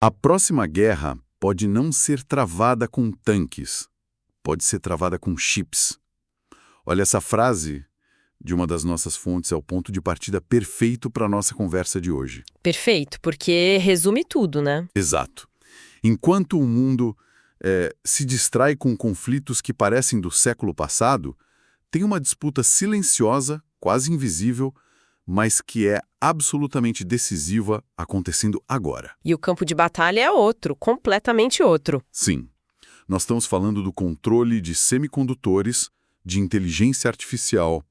A próxima guerra pode não ser travada com tanques, pode ser travada com chips. Olha, essa frase de uma das nossas fontes é o ponto de partida perfeito para a nossa conversa de hoje. Perfeito, porque resume tudo, né? Exato. Enquanto o mundo se distrai com conflitos que parecem do século passado, tem uma disputa silenciosa, quase invisível, mas que é absolutamente decisiva acontecendo agora. E o campo de batalha é outro, completamente outro. Sim, nós estamos falando do controle de semicondutores, de inteligência artificial,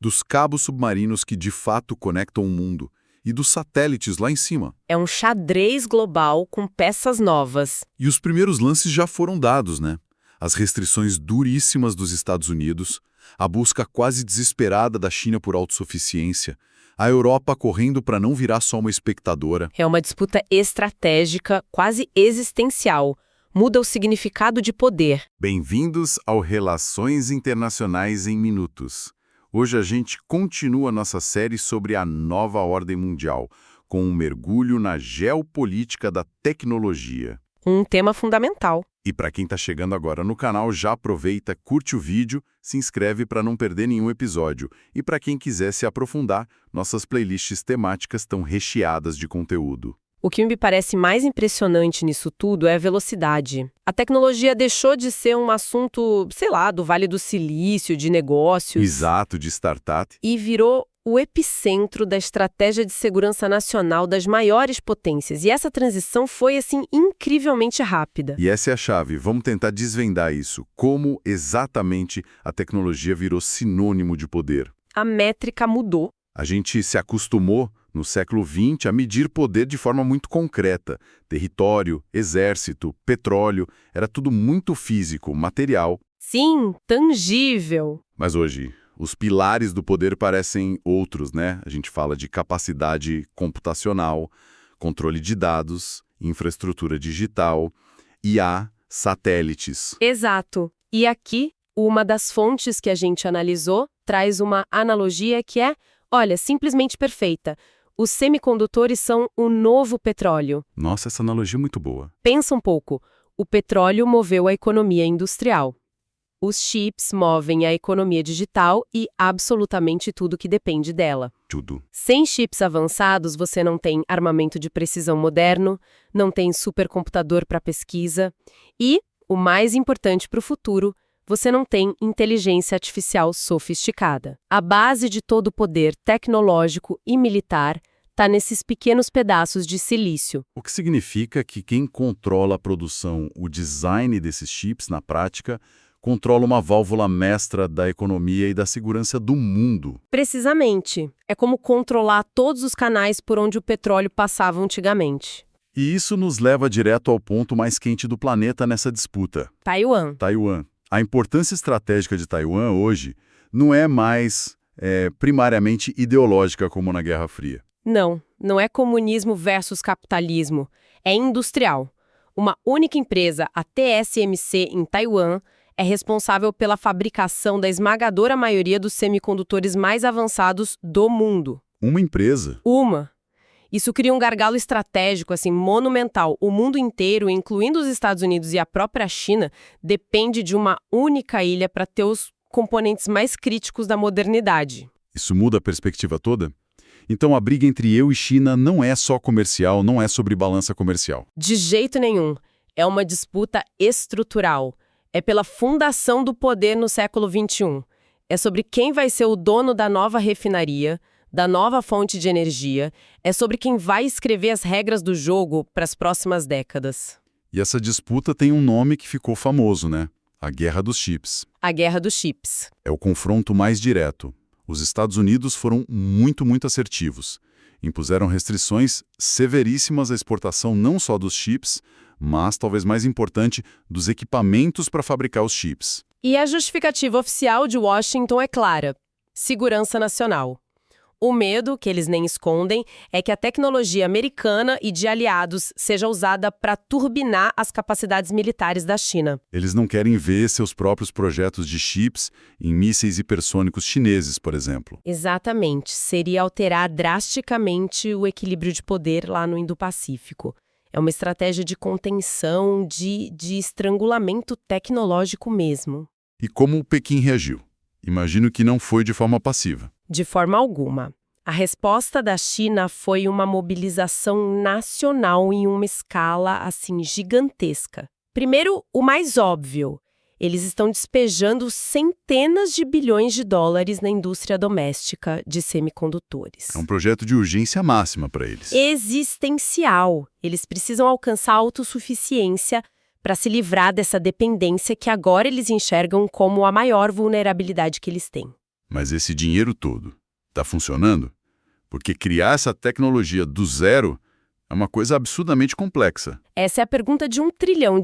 dos cabos submarinos que de fato conectam o mundo e dos satélites lá em cima. É um xadrez global com peças novas. E os primeiros lances já foram dados, né? As restrições duríssimas dos Estados Unidos, a busca quase desesperada da China por autossuficiência, a Europa correndo para não virar só uma espectadora. É uma disputa estratégica, quase existencial. Muda o significado de poder. Bem-vindos ao Relações Internacionais em Minutos. Hoje a gente continua nossa série sobre a nova ordem mundial, com um mergulho na geopolítica da tecnologia. Um tema fundamental. E para quem está chegando agora no canal, já aproveita, curte o vídeo, se inscreve para não perder nenhum episódio. E para quem quiser se aprofundar, nossas playlists temáticas estão recheadas de conteúdo. O que me parece mais impressionante nisso tudo é a velocidade. A tecnologia deixou de ser um assunto, sei lá, do Vale do Silício, de negócios. Exato, de startup. E virou o epicentro da estratégia de segurança nacional das maiores potências. E essa transição foi, assim, incrivelmente rápida. E essa é a chave. Vamos tentar desvendar isso. Como exatamente a tecnologia virou sinônimo de poder. A métrica mudou. A gente se acostumou, no século XX, a medir poder de forma muito concreta. Território, exército, petróleo, era tudo muito físico, material. Sim, tangível. Mas hoje, os pilares do poder parecem outros, né? A gente fala de capacidade computacional, controle de dados, infraestrutura digital, IA, satélites. Exato. E aqui, uma das fontes que a gente analisou traz uma analogia que é, olha, simplesmente perfeita. Os semicondutores são o novo petróleo. Nossa, essa analogia é muito boa. Pensa um pouco. O petróleo moveu a economia industrial. Os chips movem a economia digital e absolutamente tudo que depende dela. Tudo. Sem chips avançados, você não tem armamento de precisão moderno, não tem supercomputador para pesquisa e, o mais importante para o futuro, você não tem inteligência artificial sofisticada. A base de todo o poder tecnológico e militar está nesses pequenos pedaços de silício. O que significa que quem controla a produção, o design desses chips, na prática, controla uma válvula mestra da economia e da segurança do mundo. Precisamente. É como controlar todos os canais por onde o petróleo passava antigamente. E isso nos leva direto ao ponto mais quente do planeta nessa disputa. Taiwan. Taiwan. A importância estratégica de Taiwan hoje não é mais primariamente ideológica como na Guerra Fria. Não é comunismo versus capitalismo. É industrial. Uma única empresa, a TSMC, em Taiwan, é responsável pela fabricação da esmagadora maioria dos semicondutores mais avançados do mundo. Uma empresa? Isso cria um gargalo estratégico, assim, monumental. O mundo inteiro, incluindo os Estados Unidos e a própria China, depende de uma única ilha para ter os componentes mais críticos da modernidade. Isso muda a perspectiva toda? Então a briga entre eu e China não é só comercial, não é sobre balança comercial. De jeito nenhum. É uma disputa estrutural. É pela fundação do poder no século XXI. É sobre quem vai ser o dono da nova refinaria, da nova fonte de energia, é sobre quem vai escrever as regras do jogo para as próximas décadas. E essa disputa tem um nome que ficou famoso, né? A Guerra dos Chips. A Guerra dos Chips. É o confronto mais direto. Os Estados Unidos foram muito assertivos. Impuseram restrições severíssimas à exportação não só dos chips, mas, talvez mais importante, dos equipamentos para fabricar os chips. E a justificativa oficial de Washington é clara: segurança nacional. O medo, que eles nem escondem, é que a tecnologia americana e de aliados seja usada para turbinar as capacidades militares da China. Eles não querem ver seus próprios projetos de chips em mísseis hipersônicos chineses, por exemplo. Exatamente. Seria alterar drasticamente o equilíbrio de poder lá no Indo-Pacífico. É uma estratégia de contenção, de estrangulamento tecnológico mesmo. E como o Pequim reagiu? Imagino que não foi de forma passiva. De forma alguma. A resposta da China foi uma mobilização nacional em uma escala, assim, gigantesca. Primeiro, o mais óbvio. Eles estão despejando centenas de bilhões de dólares na indústria doméstica de semicondutores. É um projeto de urgência máxima para eles. Existencial. Eles precisam alcançar a autossuficiência para se livrar dessa dependência que agora eles enxergam como a maior vulnerabilidade que eles têm. Mas esse dinheiro todo está funcionando? Porque criar essa tecnologia do zero é uma coisa absurdamente complexa. Essa é a pergunta de $1 trilhão.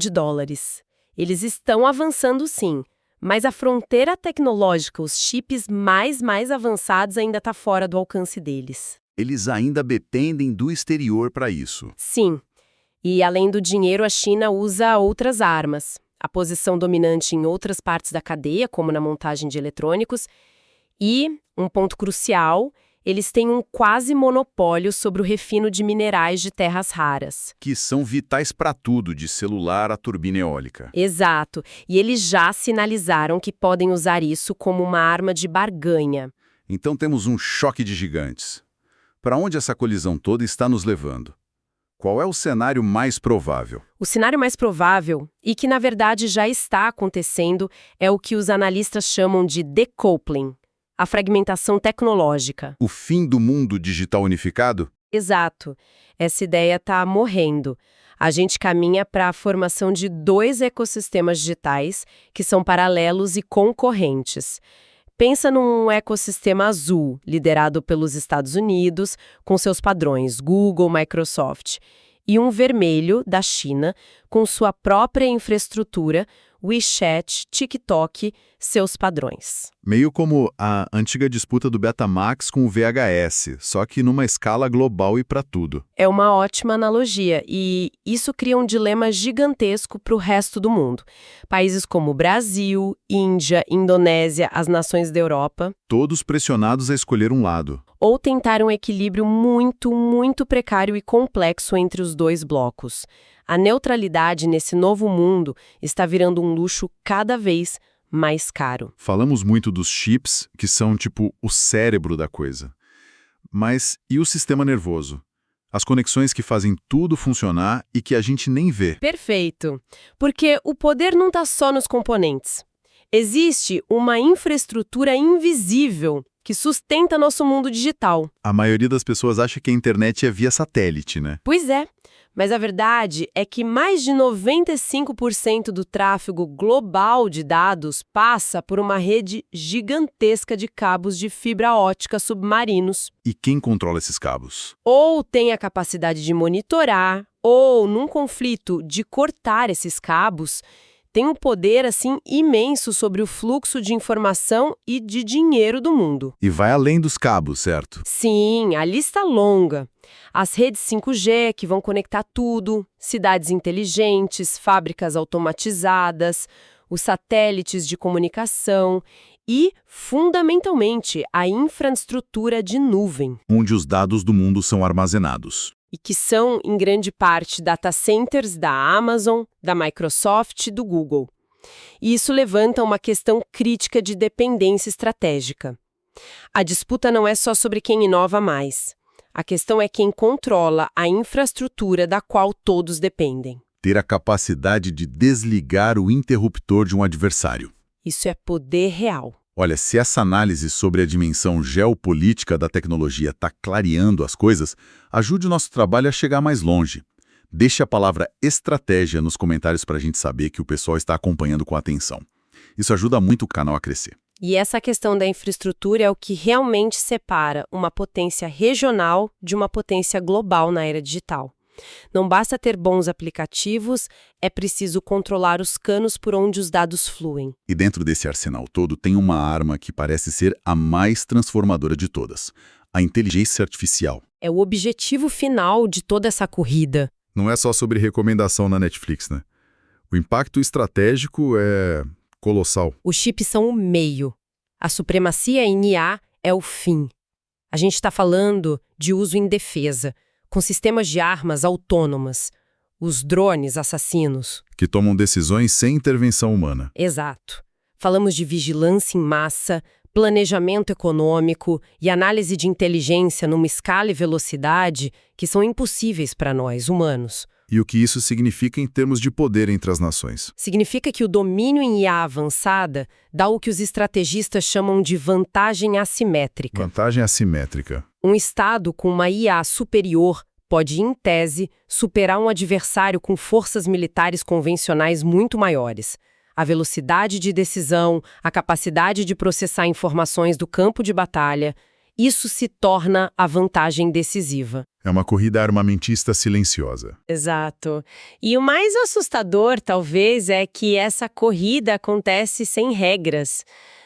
Eles estão avançando sim, mas a fronteira tecnológica, os chips mais avançados ainda está fora do alcance deles. Eles ainda dependem do exterior para isso. Sim, e além do dinheiro, a China usa outras armas. A posição dominante em outras partes da cadeia, como na montagem de eletrônicos, e, um ponto crucial, eles têm um quase monopólio sobre o refino de minerais de terras raras. Que são vitais para tudo, de celular à turbina eólica. Exato. E eles já sinalizaram que podem usar isso como uma arma de barganha. Então temos um choque de gigantes. Para onde essa colisão toda está nos levando? Qual é o cenário mais provável? O cenário mais provável, e que na verdade já está acontecendo, é o que os analistas chamam de decoupling. A fragmentação tecnológica. O fim do mundo digital unificado? Exato. Essa ideia está morrendo. A gente caminha para a formação de 2 ecossistemas digitais que são paralelos e concorrentes. Pensa num ecossistema azul, liderado pelos Estados Unidos, com seus padrões Google, Microsoft, e um vermelho, da China, com sua própria infraestrutura, WeChat, TikTok, seus padrões. Meio como a antiga disputa do Betamax com o VHS, só que numa escala global e para tudo. É uma ótima analogia e isso cria um dilema gigantesco para o resto do mundo. Países como Brasil, Índia, Indonésia, as nações da Europa. Todos pressionados a escolher um lado. Ou tentar um equilíbrio muito precário e complexo entre os 2 blocos. A neutralidade nesse novo mundo está virando um luxo cada vez mais caro. Falamos muito dos chips, que são tipo o cérebro da coisa. Mas e o sistema nervoso? As conexões que fazem tudo funcionar e que a gente nem vê. Perfeito. Porque o poder não está só nos componentes. Existe uma infraestrutura invisível que sustenta nosso mundo digital. A maioria das pessoas acha que a internet é via satélite, né? Pois é. Mas a verdade é que mais de 95% do tráfego global de dados passa por uma rede gigantesca de cabos de fibra ótica submarinos. E quem controla esses cabos? Ou tem a capacidade de monitorar, ou, num conflito, de cortar esses cabos, tem um poder, assim, imenso sobre o fluxo de informação e de dinheiro do mundo. E vai além dos cabos, certo? Sim, a lista é longa. As redes 5G que vão conectar tudo, cidades inteligentes, fábricas automatizadas, os satélites de comunicação e, fundamentalmente, a infraestrutura de nuvem. Onde os dados do mundo são armazenados. E que são, em grande parte, data centers da Amazon, da Microsoft e do Google. E isso levanta uma questão crítica de dependência estratégica. A disputa não é só sobre quem inova mais. A questão é quem controla a infraestrutura da qual todos dependem. Ter a capacidade de desligar o interruptor de um adversário. Isso é poder real. Olha, se essa análise sobre a dimensão geopolítica da tecnologia está clareando as coisas, ajude o nosso trabalho a chegar mais longe. Deixe a palavra estratégia nos comentários para a gente saber que o pessoal está acompanhando com atenção. Isso ajuda muito o canal a crescer. E essa questão da infraestrutura é o que realmente separa uma potência regional de uma potência global na era digital. Não basta ter bons aplicativos, é preciso controlar os canos por onde os dados fluem. E dentro desse arsenal todo tem uma arma que parece ser a mais transformadora de todas: a inteligência artificial. É o objetivo final de toda essa corrida. Não é só sobre recomendação na Netflix, né? O impacto estratégico é colossal. Os chips são o meio. A supremacia em IA é o fim. A gente está falando de uso em defesa, com sistemas de armas autônomas. Os drones assassinos. Que tomam decisões sem intervenção humana. Exato. Falamos de vigilância em massa, planejamento econômico e análise de inteligência numa escala e velocidade que são impossíveis para nós, humanos. E o que isso significa em termos de poder entre as nações? Significa que o domínio em IA avançada dá o que os estrategistas chamam de vantagem assimétrica. Vantagem assimétrica. Um Estado com uma IA superior pode, em tese, superar um adversário com forças militares convencionais muito maiores. A velocidade de decisão, a capacidade de processar informações do campo de batalha, isso se torna a vantagem decisiva. É uma corrida armamentista silenciosa. Exato. E o mais assustador, talvez, é que essa corrida acontece sem regras.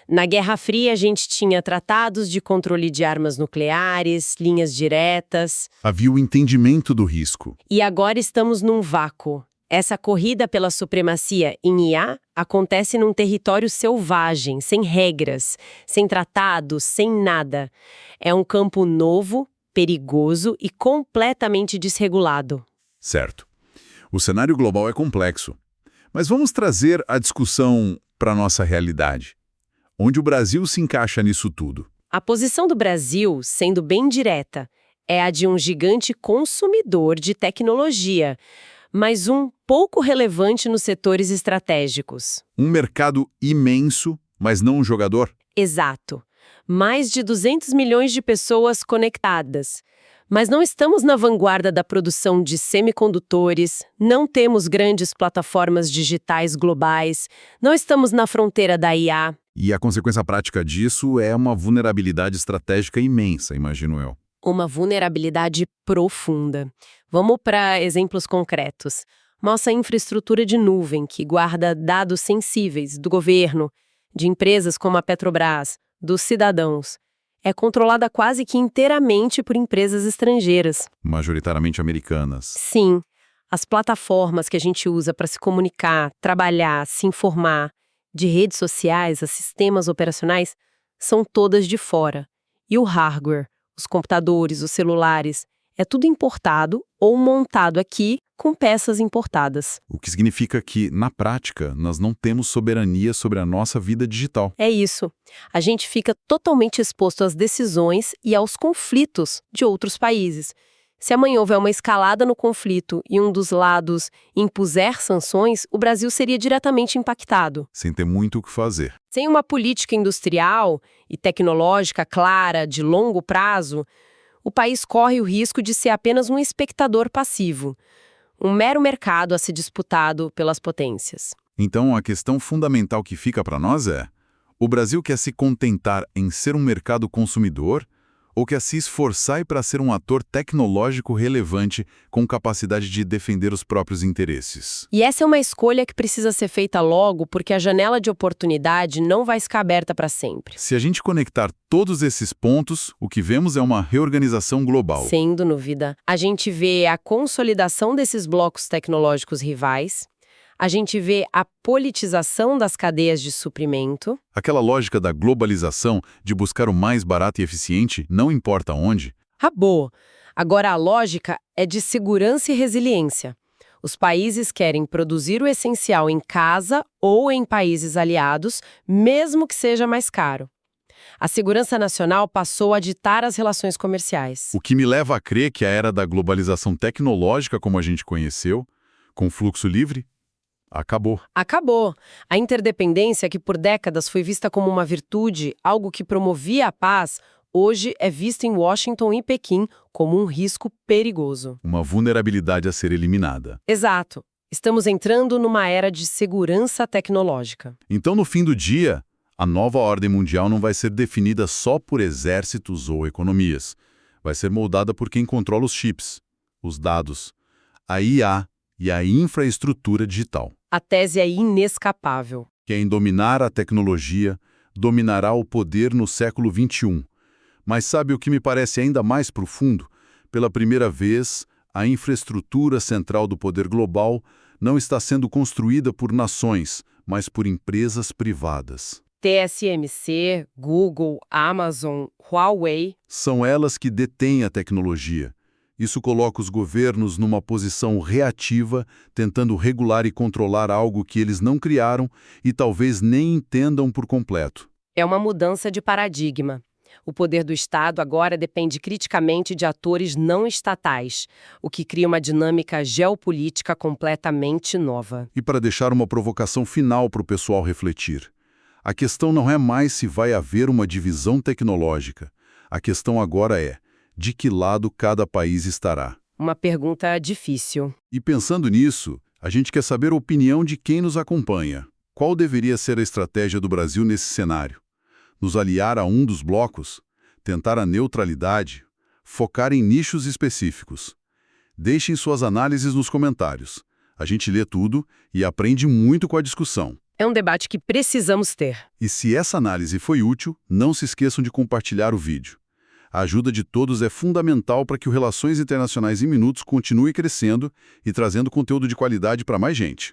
Na Guerra Fria, a gente tinha tratados de controle de armas nucleares, linhas diretas. Havia o entendimento do risco. E agora estamos num vácuo. Essa corrida pela supremacia em IA acontece num território selvagem, sem regras, sem tratados, sem nada. É um campo novo, perigoso e completamente desregulado. Certo. O cenário global é complexo. Mas vamos trazer a discussão para a nossa realidade. Onde o Brasil se encaixa nisso tudo? A posição do Brasil, sendo bem direta, é a de um gigante consumidor de tecnologia, mas um pouco relevante nos setores estratégicos. Um mercado imenso, mas não um jogador? Exato. Mais de 200 milhões de pessoas conectadas. Mas não estamos na vanguarda da produção de semicondutores, não temos grandes plataformas digitais globais, não estamos na fronteira da IA. E a consequência prática disso é uma vulnerabilidade estratégica imensa, imagino eu. Uma vulnerabilidade profunda. Vamos para exemplos concretos. Nossa infraestrutura de nuvem, que guarda dados sensíveis do governo, de empresas como a Petrobras, dos cidadãos, é controlada quase que inteiramente por empresas estrangeiras. Majoritariamente americanas. Sim, as plataformas que a gente usa para se comunicar, trabalhar, se informar, de redes sociais a sistemas operacionais, são todas de fora. E o hardware, os computadores, os celulares, é tudo importado ou montado aqui com peças importadas. O que significa que, na prática, nós não temos soberania sobre a nossa vida digital. É isso. A gente fica totalmente exposto às decisões e aos conflitos de outros países. Se amanhã houver uma escalada no conflito e um dos lados impuser sanções, o Brasil seria diretamente impactado. Sem ter muito o que fazer. Sem uma política industrial e tecnológica clara, de longo prazo, o país corre o risco de ser apenas um espectador passivo, um mero mercado a ser disputado pelas potências. Então, a questão fundamental que fica para nós é: o Brasil quer se contentar em ser um mercado consumidor ou quer se esforçar para ser um ator tecnológico relevante com capacidade de defender os próprios interesses? E essa é uma escolha que precisa ser feita logo, porque a janela de oportunidade não vai ficar aberta para sempre. Se a gente conectar todos esses pontos, o que vemos é uma reorganização global. Sem dúvida. A gente vê a consolidação desses blocos tecnológicos rivais, a gente vê a politização das cadeias de suprimento. Aquela lógica da globalização, de buscar o mais barato e eficiente, não importa onde. Acabou. Agora a lógica é de segurança e resiliência. Os países querem produzir o essencial em casa ou em países aliados, mesmo que seja mais caro. A segurança nacional passou a ditar as relações comerciais. O que me leva a crer que a era da globalização tecnológica, como a gente conheceu, com fluxo livre, acabou. Acabou. A interdependência, que por décadas foi vista como uma virtude, algo que promovia a paz, hoje é vista em Washington e Pequim como um risco perigoso. Uma vulnerabilidade a ser eliminada. Exato. Estamos entrando numa era de segurança tecnológica. Então, no fim do dia, a nova ordem mundial não vai ser definida só por exércitos ou economias. Vai ser moldada por quem controla os chips, os dados, a IA e a infraestrutura digital. A tese é inescapável. Quem dominar a tecnologia dominará o poder no século XXI. Mas sabe o que me parece ainda mais profundo? Pela primeira vez, a infraestrutura central do poder global não está sendo construída por nações, mas por empresas privadas. TSMC, Google, Amazon, Huawei. São elas que detêm a tecnologia. Isso coloca os governos numa posição reativa, tentando regular e controlar algo que eles não criaram e talvez nem entendam por completo. É uma mudança de paradigma. O poder do Estado agora depende criticamente de atores não estatais, o que cria uma dinâmica geopolítica completamente nova. E para deixar uma provocação final para o pessoal refletir, a questão não é mais se vai haver uma divisão tecnológica. A questão agora é: de que lado cada país estará? Uma pergunta difícil. E pensando nisso, a gente quer saber a opinião de quem nos acompanha. Qual deveria ser a estratégia do Brasil nesse cenário? Nos aliar a um dos blocos? Tentar a neutralidade? Focar em nichos específicos? Deixem suas análises nos comentários. A gente lê tudo e aprende muito com a discussão. É um debate que precisamos ter. E se essa análise foi útil, não se esqueçam de compartilhar o vídeo. A ajuda de todos é fundamental para que o Relações Internacionais em Minutos continue crescendo e trazendo conteúdo de qualidade para mais gente.